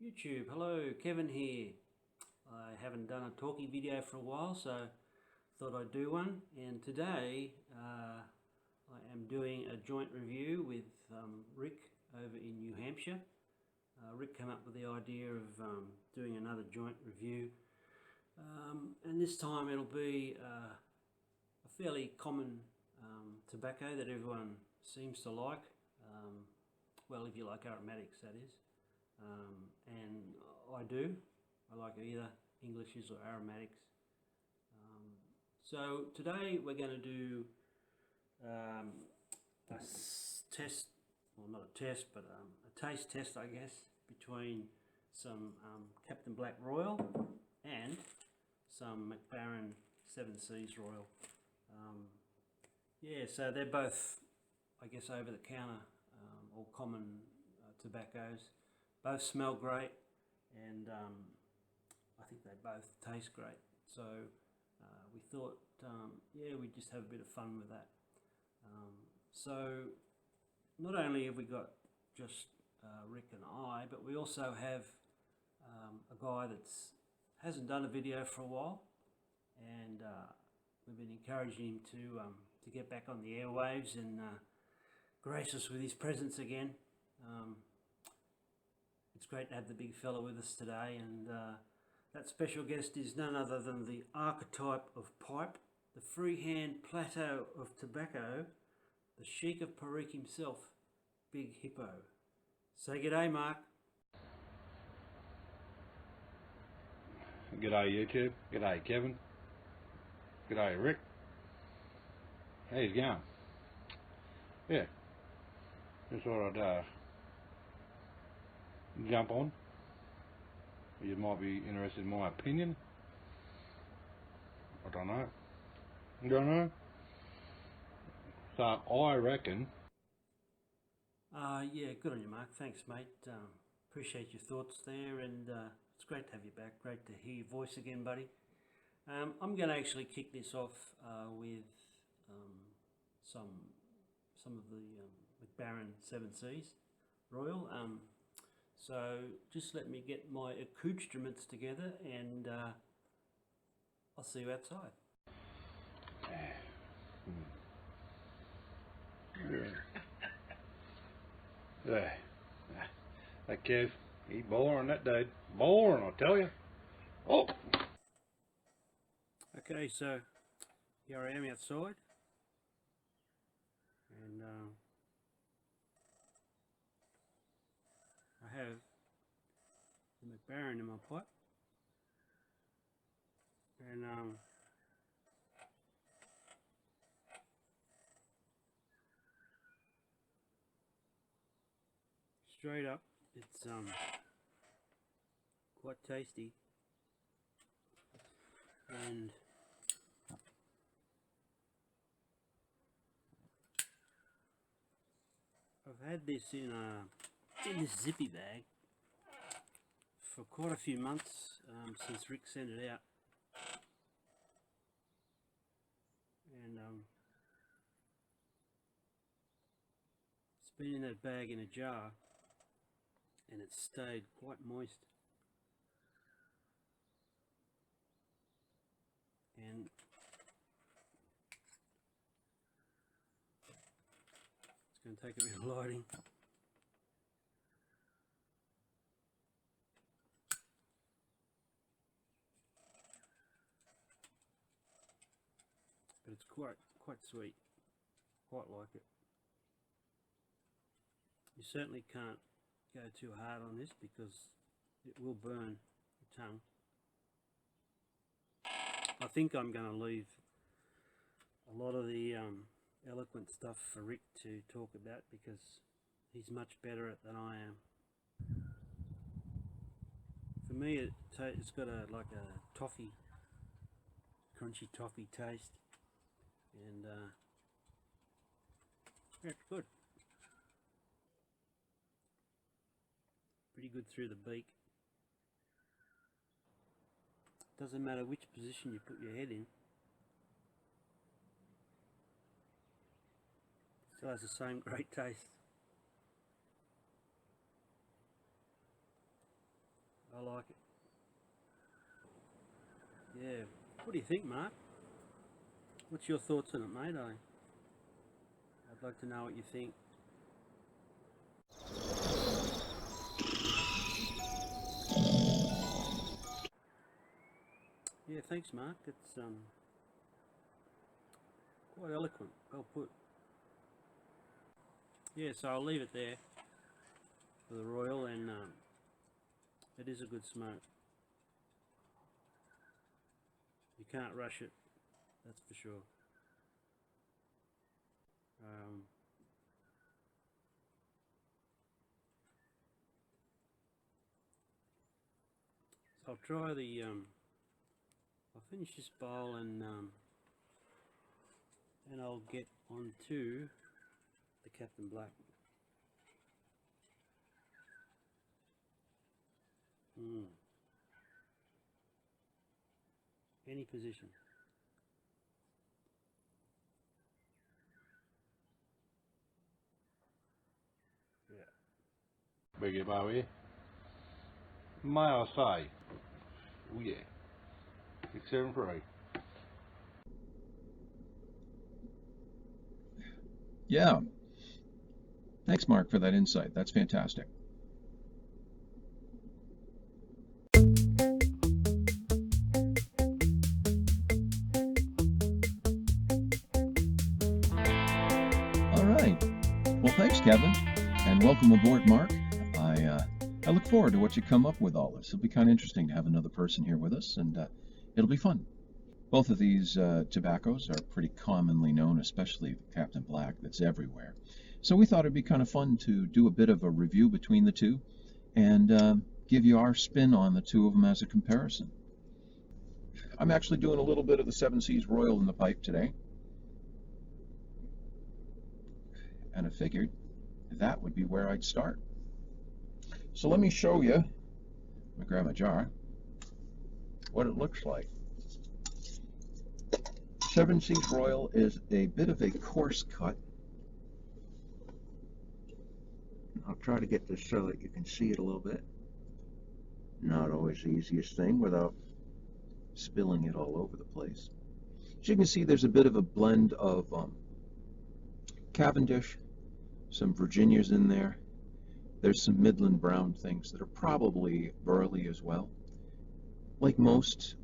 YouTube, hello, Kevin here. I haven't done a talkie video for a while, so thought I'd do one. And today I am doing a joint review with Rick over in New Hampshire. Rick came up with the idea of doing another joint review, and this time it'll be a fairly common tobacco that everyone seems to like. Well, if you like aromatics, that is. And I do. I like either Englishes or aromatics. So today we're going to do a test, well not a test, but a taste test, I guess, between some Captain Black Royal and some MacBaren 7 Seas Royal. Yeah, so they're both, I guess, over the counter or common tobaccos. Both smell great, and I think they both taste great. So we thought, yeah, we'd just have a bit of fun with that. So not only have we got just Rick and I, but we also have a guy that's hasn't done a video for a while, and we've been encouraging him to get back on the airwaves and grace us with his presence again. It's great to have the big fella with us today, and that special guest is none other than the archetype of pipe, the free Hand Plateau of Tobacco, the Sheik of Perique himself, Big Hippo. Say g'day, Mark. G'day YouTube, g'day Kevin, g'day Rick. How you going? Yeah, just thought I'd jump on. You might be interested in my opinion. I don't know. So I reckon. Yeah, good on you, Mark. Thanks, mate. Appreciate your thoughts there, and it's great to have you back. Great to hear your voice again, buddy. I'm going to actually kick this off with some of the MacBaren 7 Seas Royal. So just let me get my accoutrements together, and I'll see you outside. Yeah. That Kev, he boring, that dude. Boring, I'll tell you. Oh! Okay, so here I am outside, and I have the MacBaren in my pipe, and straight up, it's quite tasty, and I've had this in this zippy bag for quite a few months since Rick sent it out, and it's been in that bag in a jar, and it's stayed quite moist, and it's going to take a bit of lighting. But it's quite sweet. Quite like it. You certainly can't go too hard on this because it will burn your tongue. I think I'm going to leave a lot of the eloquent stuff for Rick to talk about because he's much better at it than I am. For me, it's got like a toffee, crunchy toffee taste, and yeah, it's good. Pretty good through the beak. Doesn't matter which position you put your head in, still has the same great taste. I like it. Yeah. What do you think, Mark? What's your thoughts on it, mate? I'd like to know what you think. Yeah, thanks, Mark. It's quite eloquent. Well put. Yeah, so I'll leave it there for the Royal, and it is a good smoke. You can't rush it, that's for sure. So I'll try the I'll finish this bowl, and I'll get on to the Captain Black. Any position. Yeah. Big Bobby. Mile say. Oh yeah. 673. Yeah. Thanks, Mark, for that insight. That's fantastic. All right. Well, thanks, Kevin, and welcome aboard, Mark. I look forward to what you come up with all this. It'll be kind of interesting to have another person here with us, and it'll be fun. Both of these tobaccos are pretty commonly known, especially the Captain Black that's everywhere. So we thought it'd be kind of fun to do a bit of a review between the two and give you our spin on the two of them as a comparison. I'm actually doing a little bit of the 7 Seas Royal in the pipe today, and I figured that would be where I'd start. So let me show you, let me grab my jar, what it looks like. 7 Seas Royal is a bit of a coarse cut. I'll try to get this so that you can see it a little bit. Not always the easiest thing without spilling it all over the place. As you can see, there's a bit of a blend of Cavendish, some Virginias in there. There's some Midland brown things that are probably burley as well. Like most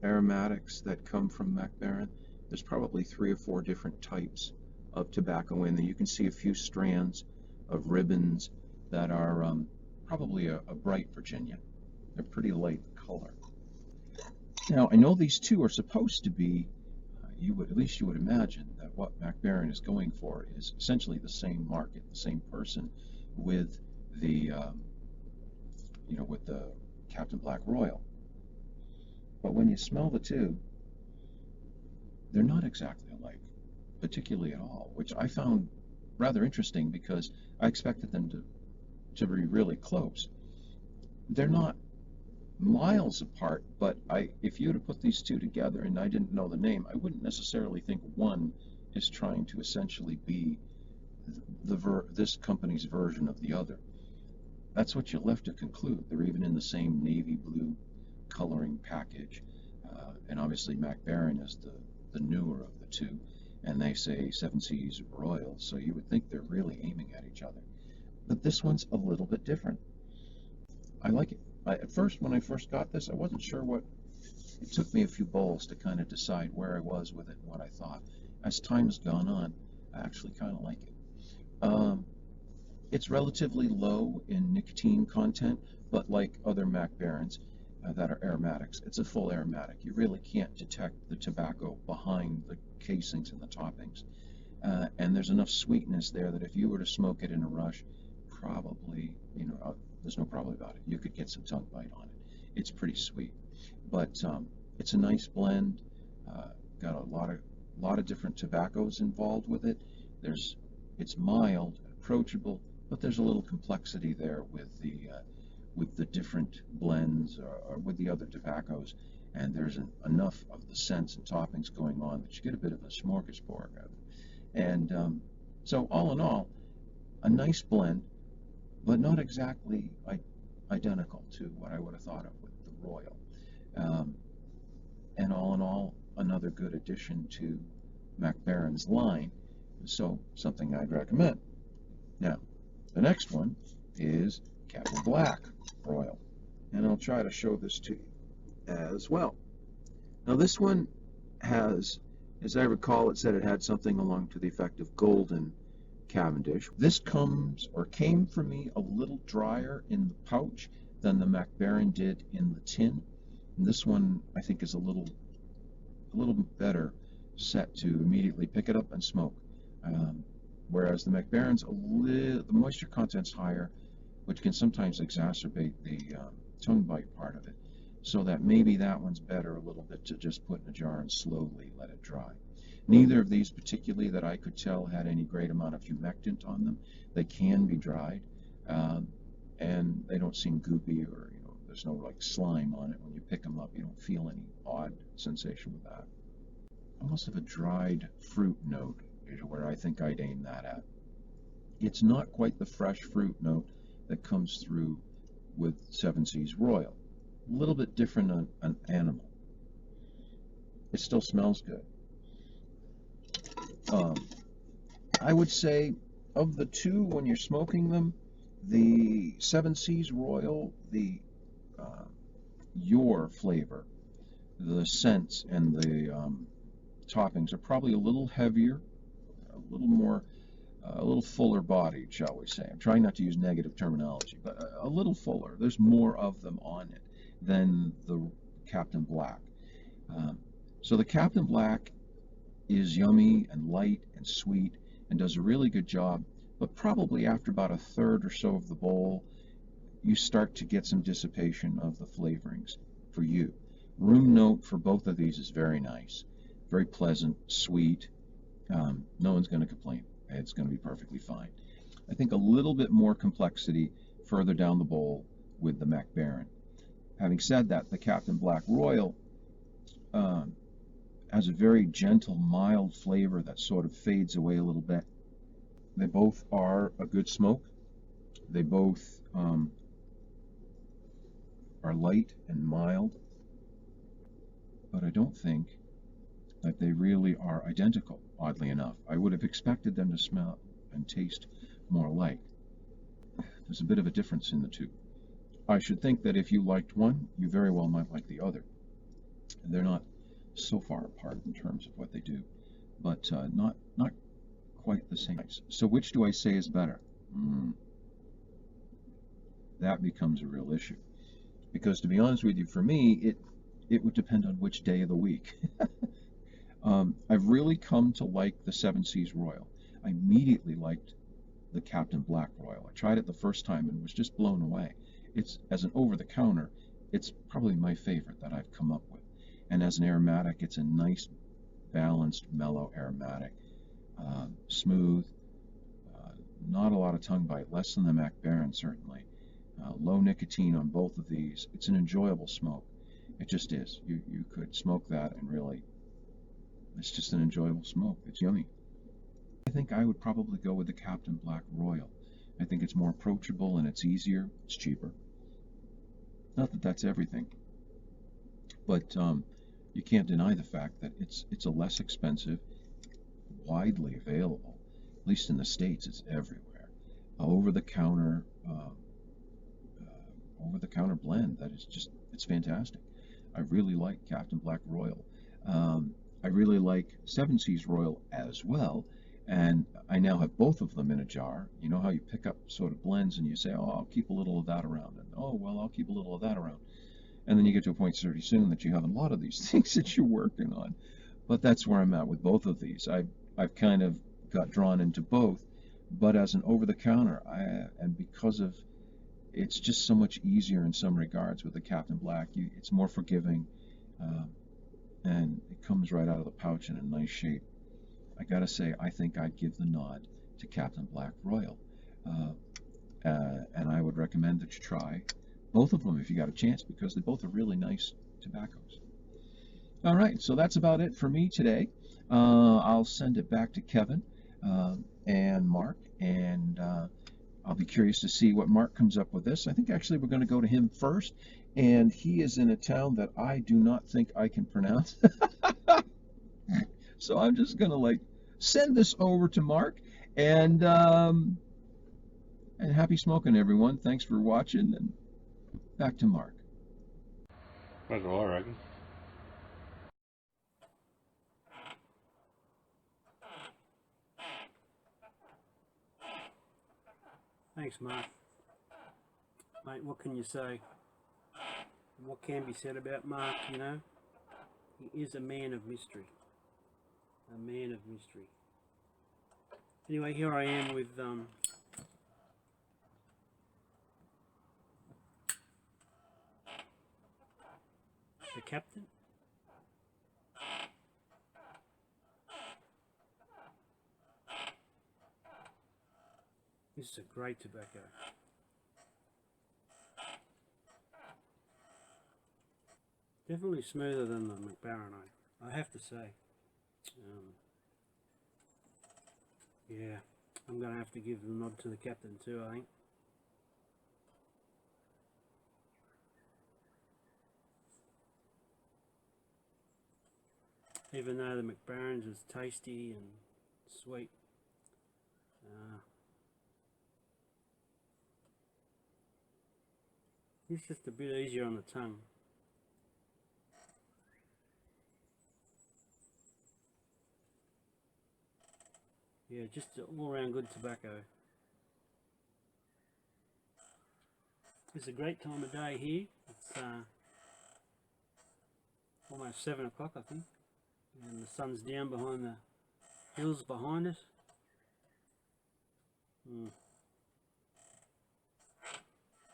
aromatics that come from MacBaren, there's probably 3 or 4 different types of tobacco in there. You can see a few strands of ribbons that are probably a bright Virginia. They're pretty light color. Now, I know these two are supposed to be, at least you would imagine that what MacBaren is going for is essentially the same market, the same person with the, with the Captain Black Royal. But when you smell the two, they're not exactly alike, particularly at all, which I found rather interesting because I expected them to be really close. They're not miles apart, but if you were to put these two together and I didn't know the name, I wouldn't necessarily think one is trying to essentially be this company's version of the other. That's what you're left to conclude. They're even in the same navy blue coloring package, and obviously MacBaren is the newer of the two, and they say 7 Seas Royal, so you would think they're really aiming at each other. But this one's a little bit different. I like it. At first, when I first got this, I wasn't sure what. It took me a few bowls to kind of decide where I was with it and what I thought. As time has gone on, I actually kind of like it. It's relatively low in nicotine content, but like other MacBarens that are aromatics, it's a full aromatic. You really can't detect the tobacco behind the casings and the toppings. And there's enough sweetness there that if you were to smoke it in a rush, probably, there's no probably about it. You could get some tongue bite on it. It's pretty sweet, but it's a nice blend. Got a lot of different tobaccos involved with it. It's mild, approachable, but there's a little complexity there with the different blends or with the other tobaccos, and there's enough of the scents and toppings going on that you get a bit of a smorgasbord of it. And so all in all, a nice blend, but not exactly, I identical to what I would have thought of with the Royal. And all in all, another good addition to MacBaren's line, so something I'd recommend. Now, the next one is Captain Black Royal, and I'll try to show this to you as well. Now this one has, as I recall, it said it had something along to the effect of golden Cavendish. This comes, or came for me, a little drier in the pouch than the MacBaren did in the tin. And this one, I think, is a little better set to immediately pick it up and smoke. Whereas the MacBaren's the moisture content's higher, which can sometimes exacerbate the tongue bite part of it. So that maybe that one's better a little bit to just put in a jar and slowly let it dry. Neither of these particularly that I could tell had any great amount of humectant on them. They can be dried, and they don't seem goopy, or there's no like slime on it. When you pick them up, you don't feel any odd sensation with that. Almost of a dried fruit note is where I think I'd aim that at. It's not quite the fresh fruit note that comes through with 7 Seas Royal. A little bit different on an animal. It still smells good. I would say of the two, when you're smoking them, the 7 Seas Royal, the your flavor, the scents and the toppings are probably a little heavier, a little more, a little fuller bodied, shall we say. I'm trying not to use negative terminology, but a little fuller. There's more of them on it than the Captain Black. So the Captain Black is yummy and light and sweet and does a really good job, but probably after about a third or so of the bowl, you start to get some dissipation of the flavorings for you. Room note for both of these is very nice, very pleasant, sweet. No one's going to complain. It's going to be perfectly fine. I think a little bit more complexity further down the bowl with the MacBaren. Having said that, the Captain Black Royal has a very gentle, mild flavor that sort of fades away a little bit. They both are a good smoke. They both are light and mild, but I don't think that they really are identical, oddly enough. I would have expected them to smell and taste more alike. There's a bit of a difference in the two. I should think that if you liked one, you very well might like the other. They're not so far apart in terms of what they do, but not quite the same. So which do I say is better? That becomes a real issue. Because to be honest with you, for me, it would depend on which day of the week. I've really come to like the 7 Seas Royal. I immediately liked the Captain Black Royal. I tried it the first time and was just blown away. It's, as an over-the-counter, it's probably my favorite that I've come up with. And as an aromatic, it's a nice, balanced, mellow aromatic. Smooth, not a lot of tongue bite, less than the MacBaren certainly. Low nicotine on both of these. It's an enjoyable smoke. It just is. You could smoke that and really, it's just an enjoyable smoke. It's yummy. I think I would probably go with the Captain Black Royal. I think it's more approachable and it's easier. It's cheaper. Not that that's everything, but you can't deny the fact that it's a less expensive, widely available, at least in the States. It's everywhere. Over-the-counter blend that is just, it's fantastic. I really like Captain Black Royal. I really like 7 Seas Royal as well, and I now have both of them in a jar. You know how you pick up sort of blends and you say, oh, I'll keep a little of that around, and oh, well, I'll keep a little of that around. And then you get to a point pretty soon that you have a lot of these things that you're working on. But that's where I'm at with both of these. I've kind of got drawn into both, but as an over-the-counter, and because of, it's just so much easier in some regards with the Captain Black. It's more forgiving, and it comes right out of the pouch in a nice shape. I gotta say, I think I'd give the nod to Captain Black Royal, and I would recommend that you try both of them if you got a chance, because they both are really nice tobaccos. All right, so that's about it for me today. I'll send it back to Kevin and Mark, and I'll be curious to see what Mark comes up with this. I think actually we're going to go to him first, and he is in a town that I do not think I can pronounce. So I'm just going to like send this over to Mark, and happy smoking, everyone. Thanks for watching, and back to Mark. That's all I reckon. Thanks, Mark. Mate, what can you say? What can be said about Mark, you know? He is a man of mystery. A man of mystery. Anyway, here I am with the captain. This is a great tobacco. Definitely smoother than the MacBaren, I have to say. Yeah, I'm going to have to give the nod to the captain too, I think. Even though the MacBaren's is tasty and sweet, it's just a bit easier on the tongue. Yeah, just all around good tobacco. It's a great time of day here. It's almost 7 o'clock, I think, and the sun's down behind the hills behind us.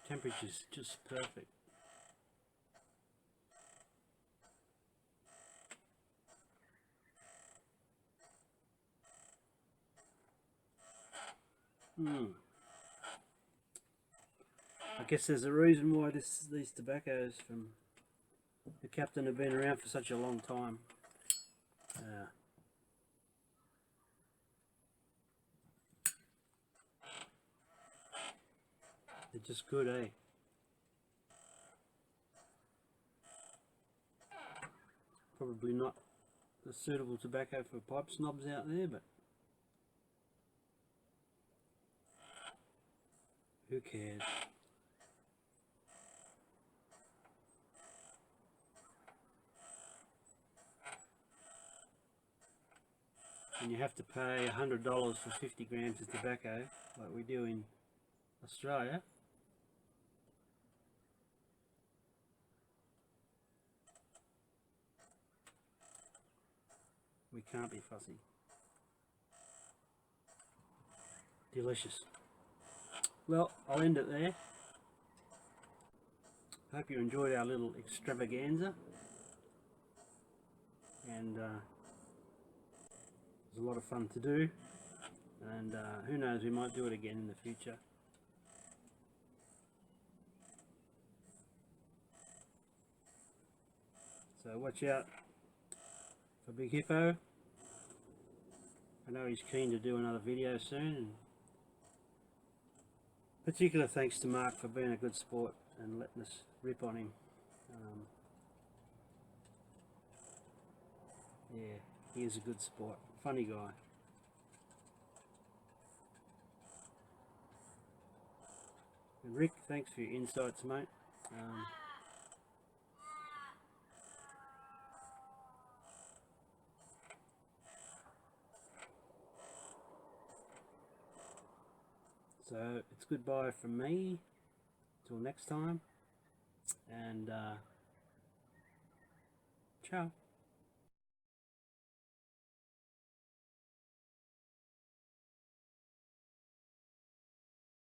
Temperature's just perfect. I guess there's a reason why these tobaccos from the captain have been around for such a long time. They're just good, eh? Probably not the suitable tobacco for pipe snobs out there, but who cares? And you have to pay $100 for 50 grams of tobacco, like we do in Australia. We can't be fussy. Delicious. Well, I'll end it there. Hope you enjoyed our little extravaganza. And it was a lot of fun to do. And who knows, we might do it again in the future. So watch out for Big Hippo. I know he's keen to do another video soon. And particular thanks to Mark for being a good sport and letting us rip on him. Yeah, he is a good sport. Funny guy. And Rick, thanks for your insights, mate. So it's goodbye from me till next time, and ciao.